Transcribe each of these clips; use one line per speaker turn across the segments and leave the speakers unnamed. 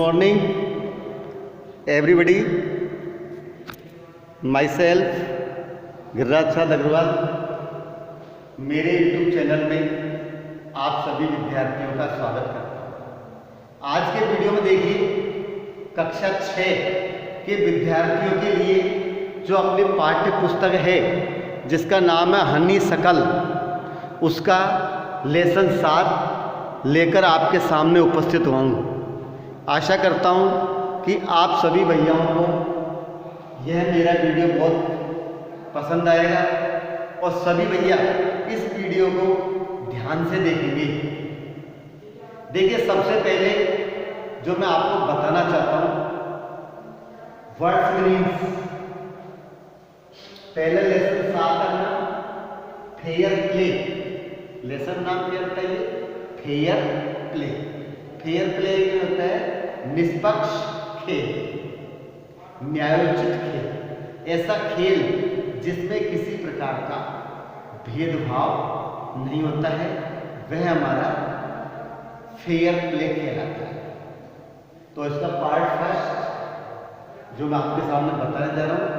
morning, everybody. Myself, Giriraj साद अग्रवाल, मेरे YouTube channel में आप सभी विद्यार्थियों का स्वागत करता हूँ। आज के वीडियो में देखिए, कक्षा 6 के विद्यार्थियों के लिए जो अपनी पाठ्य पुस्तक है जिसका नाम है हनीशकल, उसका लेसन 7 लेकर आपके सामने उपस्थित हुआ हूँ। आशा करता हूँ कि आप सभी भैयाओं को यह मेरा वीडियो बहुत पसंद आएगा और सभी भैया इस वीडियो को ध्यान से देखेंगे। देखिए, सबसे पहले जो मैं आपको बताना चाहता हूँ, वर्ड्स मीनिंग्स। पहले लेसन 7 का नाम फेयर प्ले। लेसन नाम क्या होता है? Fair play. फेयर प्ले होता है निष्पक्ष खेल, न्यायोचित खेल। ऐसा खेल जिसमें किसी प्रकार का भेदभाव नहीं होता है, वह हमारा फेयर प्ले कहलाता है। तो इसका पार्ट फर्स्ट जो मैं आपके सामने बताने जा रहा हूं,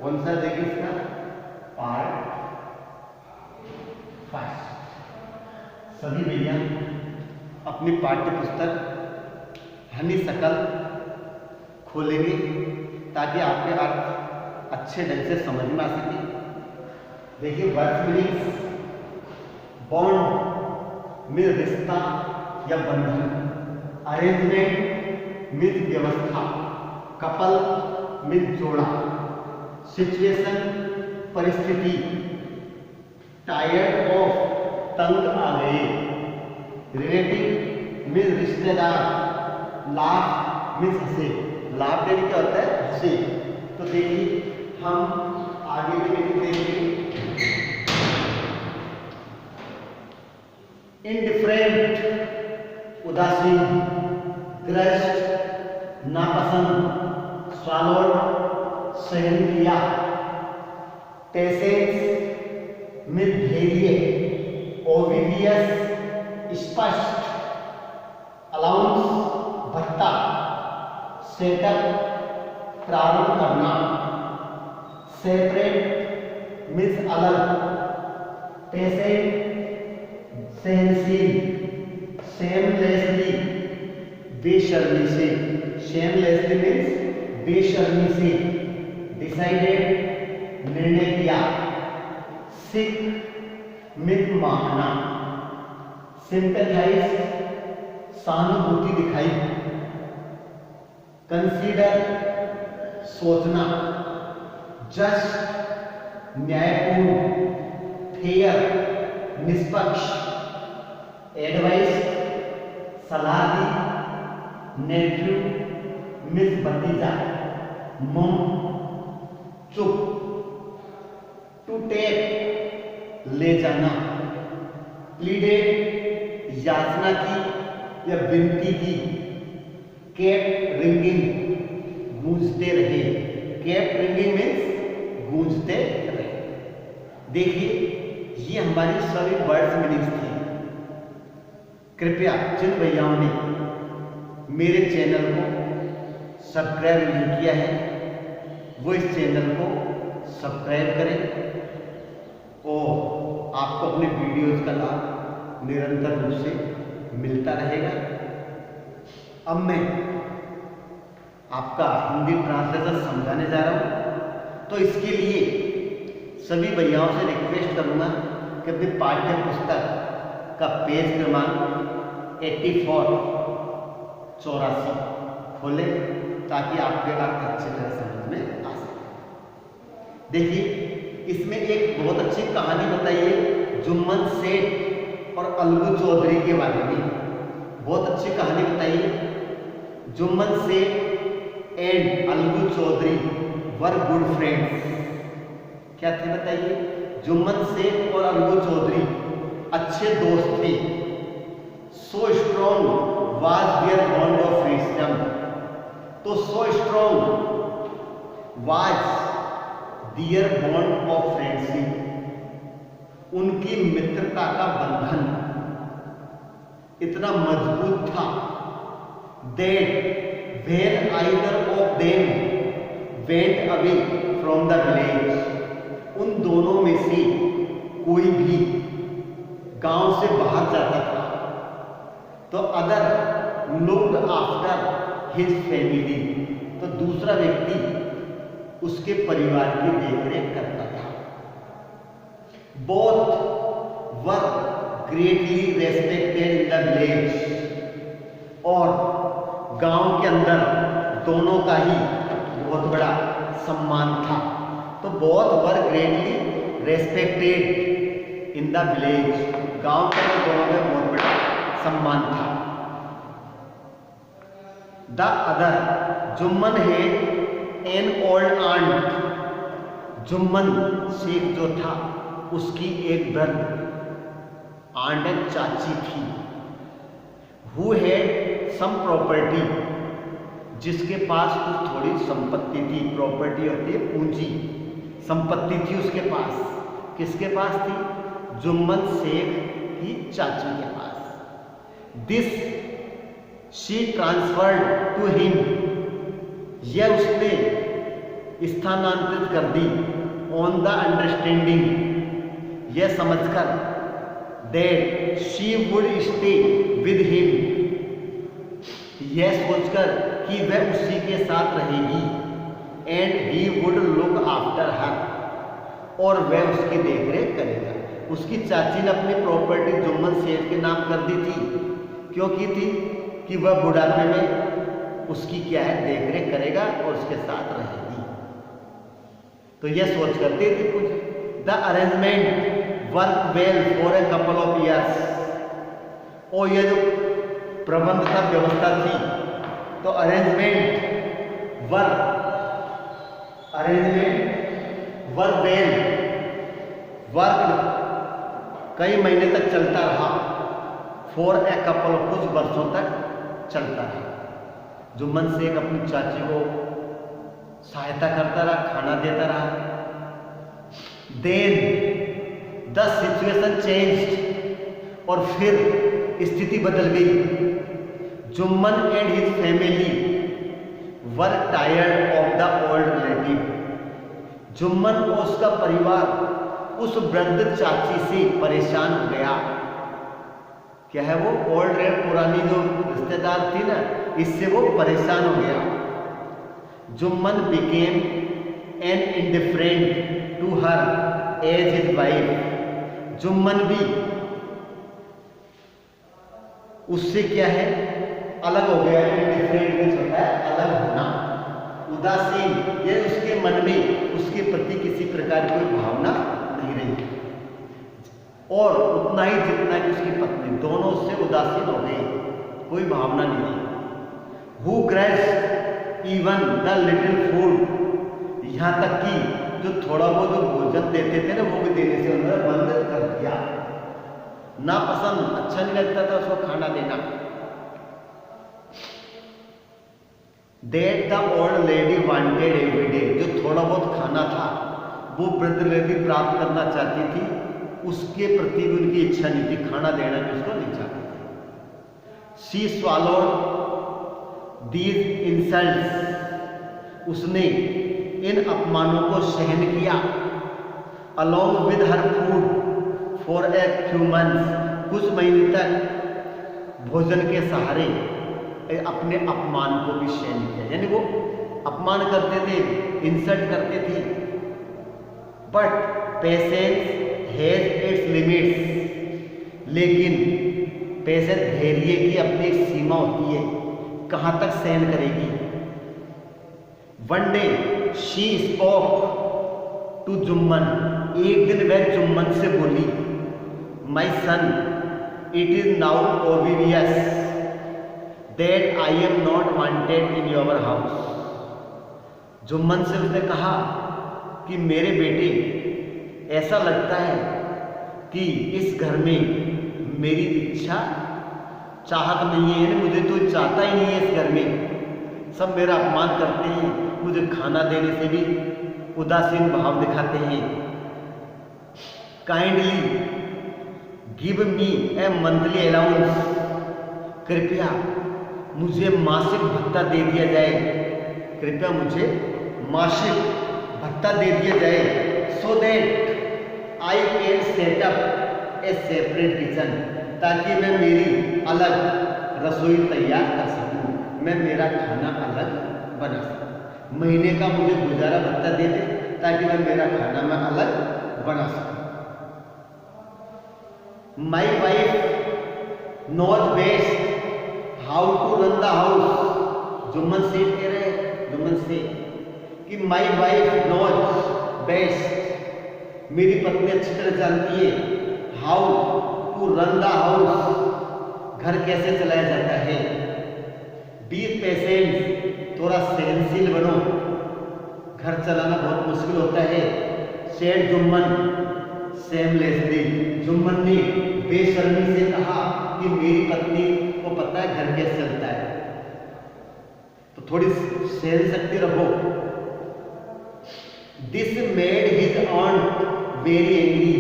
कौन सा? देखिए, इसका पार्ट फर्स्ट। सभी भैया अपनी पाठ्य पुस्तक हनीशकल खोलेंगे ताकि आपके अर्थ अच्छे ढंग से समझ में आ सके। देखिए, वर्ड्स मीनिंग्स। बॉन्ड में रिश्ता या बंधन, अरेंजमेंट में व्यवस्था, कपल में जोड़ा, सिचुएशन परिस्थिति, टायर्ड ऑफ तंग आ गए, रिलेटिव में रिश्तेदार, लाभ में हंसे। लाभ देने क्या होता है? हंसे। तो देखिए, हम आगे देखेंगे। इंडिफरेंट उदासीन, ग्रस्ट नापसंद, स्वालोड सहन किया, पेशेंस में धैर्य, ओबिडियंस स्पष्ट, अलाउंस भत्ता, सेटअप प्रारंभ करना, सेपरेट मीन्स अलग, पेशेंट सहनशील, शेमलेसली बेशर्मी से। शेमलेसली मीन्स बेशर्मी से। डिसाइडेड निर्णय किया, सिक मित मानना, सिंपैथाइज सहानुभूति दिखाई, कंसीडर सोचना, जस्ट न्यायपूर्ण, फेयर निष्पक्ष, एडवाइस सलाह दी, नेफ्यू मिस भतीजा, मम चुप, टू टेक ले जाना, प्लीडेड याचना की या विनती की, केप रिंगिंग गूंजते रहे। केप रिंगिंग मीन्स गूंजते रहे। देखिए, ये हमारी सभी वर्ड्स मीनिंग्स थी। कृपया जिन भैयाओं ने मेरे चैनल को सब्सक्राइब नहीं किया है, वो इस चैनल को सब्सक्राइब करें और आपको अपने वीडियोज का लाभ निरंतर रूप से मिलता रहेगा। अब मैं आपका हिंदी ट्रांसलेशन समझाने जा रहा हूँ, तो इसके लिए सभी भैयाओं से रिक्वेस्ट करूंगा कि अपनी पाठ्य पुस्तक का पेज क्रमांक 84 खोलें ताकि आपके अर्थ अच्छी तरह समझ में आ सके। देखिए, इसमें एक बहुत अच्छी कहानी बताई है जुम्मन सेठ और अलगू चौधरी के बारे में। बहुत अच्छी कहानी बताई है। Jumman Seth and Algu Chaudhary were good friends. क्या थे बताइए? जुम्मन सेठ और अलगू चौधरी अच्छे दोस्त थे। So strong was their bond of friendship. तो so strong was their bond of friendship, उनकी मित्रता का बंधन इतना मजबूत था that when either of them went away from the village, उन दोनों में से कोई भी गांव से बाहर जाता था तो other looked after his family, तो दूसरा व्यक्ति उसके परिवार की देखरेख करता था। Both were greatly respected in the village, और गांव के अंदर दोनों का ही बहुत बड़ा सम्मान था। तो both were greatly respected in the village, गांव के अंदर दोनों में बहुत बड़ा सम्मान था। The other, Jumman had an old aunt, Jumman Sheikh जो था उसकी एक वृद्ध आंट चाची थी। Who had some property, जिसके पास कुछ थोड़ी संपत्ति थी। प्रॉपर्टी होती है पूंजी, संपत्ति थी उसके पास। किसके पास थी? जुम्मन शेख की चाची के पास। This she transferred to him, यह उसने स्थानांतरित कर दी। On the understanding, यह समझकर that she would stay with him, यह सोचकर कि वह उसी के साथ रहेगी। And he would look after her, और वह उसकी देखरेख करेगा। उसकी चाची ने अपनी प्रॉपर्टी जुम्मन शेख के नाम कर दी थी। क्यों की थी? कि वह बुढ़ापे में उसकी क्या है, देखरेख करेगा और उसके साथ रहेगी। तो यह सोच कर दे दी कुछ। The arrangement work well for a couple of years, और यह जो प्रबंध था, व्यवस्था थी, तो अरेंजमेंट वर्क वेल, वर्क कई महीने तक चलता रहा। फॉर ए कपल, कुछ वर्षों तक चलता रहा। जुम्मन शेख अपनी चाची को सहायता करता रहा, खाना देता रहा। देन द सिचुएशन चेंज्ड, और फिर स्थिति बदल गई। Jumman and his family were tired of the old relative, Jumman और उसका परिवार उस वृद्ध चाची से परेशान हो गया। क्या है वो? ओल्ड, पुरानी जो रिश्तेदार थी ना, इससे वो परेशान हो गया। Jumman became an indifferent to her as his wife, Jumman भी उससे क्या है, अलग हो गया। इंडिफरेंट मीन्स होता है अलग होना, उदासीन। ये उसके मन में उसके प्रति किसी प्रकार की कोई भावना नहीं रही, और उतना ही जितना कि उसकी पत्नी, दोनों उससे उदासीन हो गए, कोई भावना नहीं रही। Who grudged even the little food, यहाँ तक कि जो थोड़ा बहुत जो भोजन देते थे ना, वो भी देने से उन्होंने बंद कर दिया। ना पसंद, अच्छा नहीं लगता था उसको खाना देना। That the old lady wanted every day, जो थोड़ा बहुत खाना था वो वृद्ध लेडी प्राप्त करना चाहती थी, उसके प्रति भी उनकी इच्छा नहीं थी, खाना देना भी उसको नहीं चाहती थी। She swallowed these insults, उसने इन अपमानों को सहन किया। Along with her food for a few months, कुछ महीने तक भोजन के सहारे अपने अपमान को भी सहन किया। यानी वो अपमान करते थे, इंसल्ट करते थे, but patience has its limits, लेकिन पेशेंस, धैर्य की अपनी एक सीमा होती है, कहाँ तक सहन करेगी। One day she spoke to Jumman, एक दिन वह जुम्मन से बोली, my son, it is now obvious that I am not wanted in your house. Jumman से उसने कहा कि मेरे बेटे, ऐसा लगता है कि इस घर में मेरी इच्छा चाहत नहीं है, मुझे तो चाहता ही नहीं है इस घर में। सब मेरा अपमान करते हैं, मुझे खाना देने से भी उदासीन भाव दिखाते हैं। काइंडली गिव मी ए मंथली अलाउंस, कृपया मुझे मासिक भत्ता दे दिया जाए, कृपया मुझे मासिक भत्ता दे दिया जाए, so that I can set up A separate kitchen, ताकि मैं मेरी अलग रसोई तैयार कर सकूं, मैं मेरा खाना अलग बना सकूं। महीने का मुझे गुजारा भत्ता दे दे ताकि मैं मेरा खाना मैं अलग बना सकूं। My wife knows best how to run the house. Jumman Seth कह रहे हैं, जुम्मन सेठ कि माई वाइफ नोज बेस्ट, मेरी पत्नी अच्छी तरह जानती है how to run the house, घर कैसे चलाया जाता है। बी पेशेंट, थोड़ा सहनशील बनो, घर चलाना बहुत मुश्किल होता है। सेठ जुम्मन सेमलेसली, जुम्मन ने बेशर्मी से कहा कि मेरी पत्नी को पता है घर कैसे चलता है, तो थोड़ी सहन शक्ति रखो। This made his aunt very angry,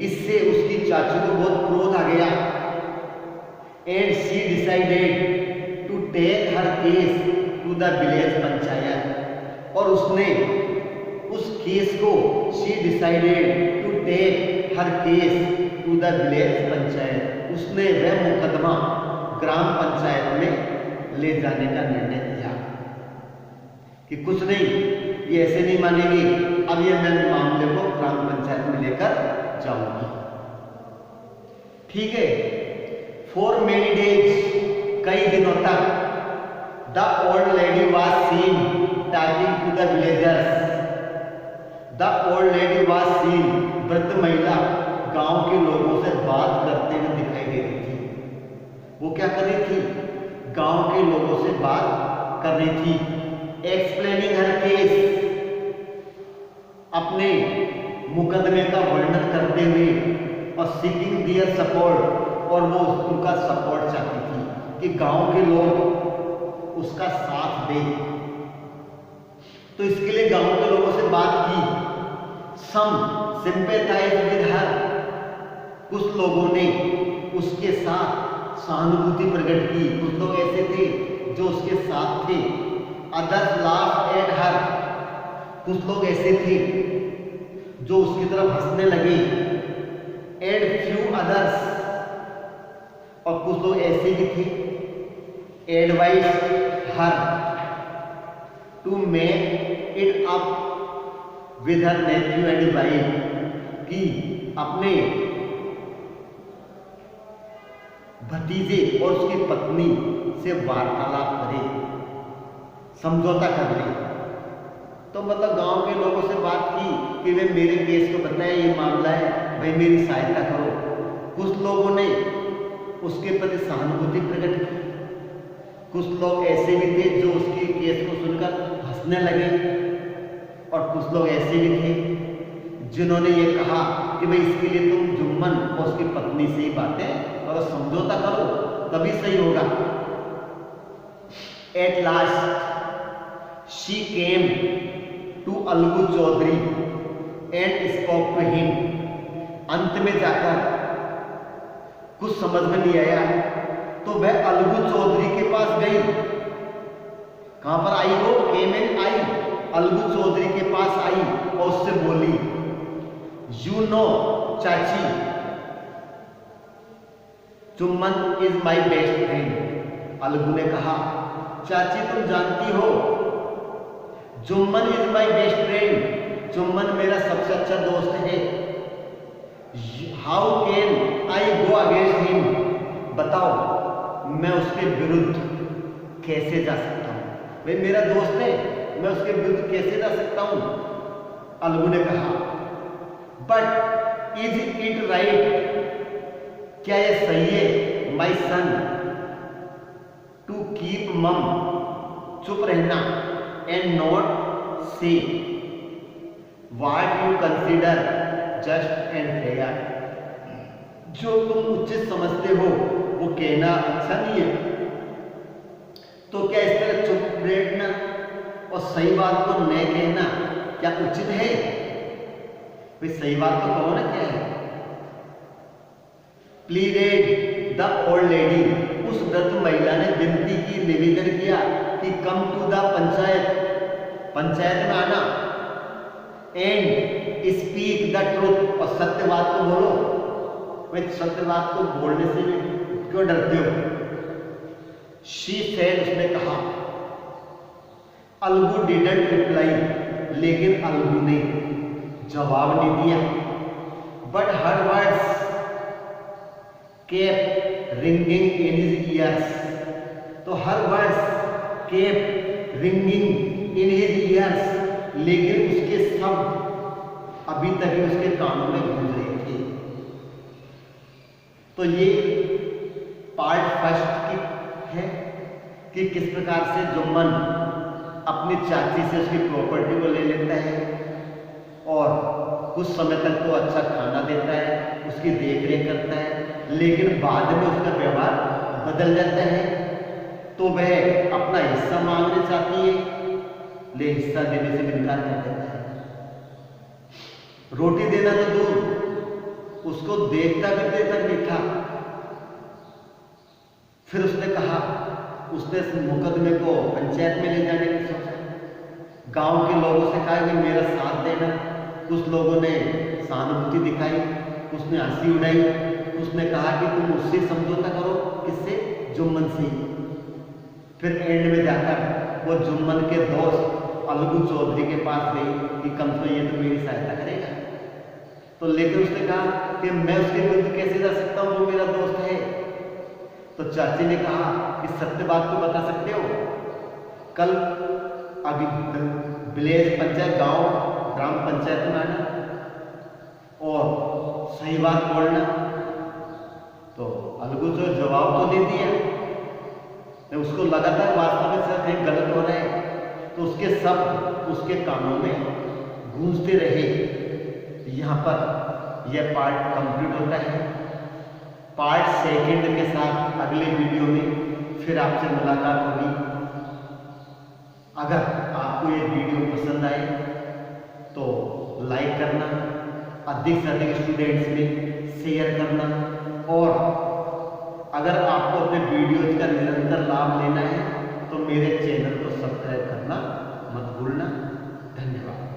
इससे उसकी चाची को बहुत क्रोध आ गया। And she decided to take her case to the village panchayat, और उसने उस केस को she decided to take her case to the village panchayat, उसने वह मुकदमा ग्राम पंचायत में ले जाने का निर्णय किया कि कुछ नहीं, ये ऐसे नहीं मानेगी, अब ये मैं मामले को ग्राम पंचायत में लेकर जाऊंगी। ठीक है। फॉर मेनी डेज, कई दिनों तक, the old lady was seen talking to the villagers, the old lady was seen, वृद्ध महिला गांव के लोगों से बात करते हुए दिखाई दे रही थी। वो क्या कर रही थी? गांव के लोगों से बात कर रही थी। एक्सप्लेनिंग हर केस, अपने मुकदमे का वर्णन करते हुए, और सीकिंग देयर सपोर्ट, और वो उनका सपोर्ट चाहती थी कि गांव के लोग उसका साथ दें। तो इसके लिए गांव के लोगों से बात की। सम सिंपैथाइज विद हर, कुछ लोगों ने उसके साथ सहानुभूति प्रकट की, कुछ लोग ऐसे थे जो उसके साथ थे। अदर्स लाफ एट हर, कुछ लोग ऐसे थे जो उसकी तरफ हंसने लगे। एंड फ्यू अदर्स, और कुछ लोग ऐसे भी थे advice her to make it up with her nephew and wife, कि अपने भतीजे और उसकी पत्नी से वार्तालाप करे, समझौता कर ले। तो मतलब गांव के लोगों से बात की कि वे मेरे केस को बताएं, ये मामला है भाई, मेरी सहायता करो। कुछ लोगों ने उसके प्रति सहानुभूति प्रकट की, कुछ लोग ऐसे भी थे जो उसके केस को सुनकर हंसने लगे, और कुछ लोग ऐसे भी थे जिन्होंने ये कहा कि भाई इसके लिए तुम जुम्मन और उसकी पत्नी से ही बातें और समझौता करो, तभी सही होगा। At last she came to Algu Chaudhary and spoke to him, अंत में जाकर कुछ समझ में नहीं आया तो वह अलगू चौधरी के पास गई। कहां पर आई वो? केम एंड आई, अलगू चौधरी के पास आई और उससे बोली, यू नो चाची, Jumman is my best friend. Algu ने कहा, चाची तुम जानती हो Jumman is my best friend, Jumman मेरा सबसे अच्छा दोस्त है। How can I go against him, बताओ मैं उसके विरुद्ध कैसे जा सकता हूं? भाई मेरा दोस्त है, मैं उसके विरुद्ध कैसे जा सकता हूं? अलगू ने कहा, बट इज इट राइट, क्या यह सही है माई सन टू कीप मम, चुप रहना, एंड नॉट से what you consider just and fair, जो तुम उचित समझते हो वो कहना अच्छा नहीं है? तो क्या इस तरह चुप बैठना और सही बात को न कहना क्या उचित है? भाई सही बात तो कहो ना क्या है। प्लीडेड द ओल्ड लेडी, उस वृद्ध महिला ने विनती की, निवेदन किया कि कम टू द पंचायत में आना एंड स्पीक द ट्रूथ, और सत्य बात को बोलो। भाई सत्य बात को बोलने से भी क्यों डरते हो? शी सेड, उसने कहा। अलगू डिडंट रिप्लाई, लेकिन अलगू ने जवाब नहीं दिया। But her words kept ringing in his ears, तो her words kept ringing in his ears, लेकिन उसके शब्द अभी तक ही उसके कानों में गूंज रहे थे। तो ये पार्ट फर्स्ट की है कि किस प्रकार से जुम्मन अपनी चाची से उसकी प्रॉपर्टी को ले लेता है और कुछ समय तक तो अच्छा खाना देता है, उसकी देख रेख करता है, लेकिन बाद में उसका व्यवहार बदल जाता है। तो वह अपना हिस्सा मांगना चाहती है, लेकिन हिस्सा देने से इनकार कर देता है। रोटी देना तो दूर, उसको देखता भी देर तक नहीं था। फिर उसने कहा, उसने इस मुकदमे को पंचायत में ले जाने की सोचा। गांव के लोगों से कहा कि मेरा साथ देना। कुछ लोगों ने सहानुभूति दिखाई, उसने हंसी उड़ाई, उसने कहा कि तुम उससे समझौता करो। किससे? जुम्मन से। फिर एंड में जाकर वो जुम्मन के दोस्त अलगू चौधरी के पास गई कि कम से ये तो मेरी सहायता करेगा। तो लेकिन उसने कहा कि मैं उसके विरुद्ध कैसे जा सकता हूँ, वो मेरा दोस्त है। तो चाची ने कहा कि सत्य बात को बता सकते हो, कल अभी विलेज पंचायत ग्राम पंचायत में आना और सही बात बोलना। तो अलगू जो जवाब तो नहीं दिया, तो उसको लगा था वास्तव में सर कहीं गलत हो रहा है, तो उसके शब्द उसके कानों में गूंजते रहे। यहाँ पर यह पार्ट कंप्लीट होता है। पार्ट सेकंड के साथ अगले वीडियो में फिर आपसे मुलाकात होगी। अगर आपको ये वीडियो पसंद आए तो लाइक करना, अधिक से अधिक स्टूडेंट्स में शेयर करना, और अगर आपको अपने वीडियोज का निरंतर लाभ लेना है तो मेरे चैनल को सब्सक्राइब करना मत भूलना। धन्यवाद।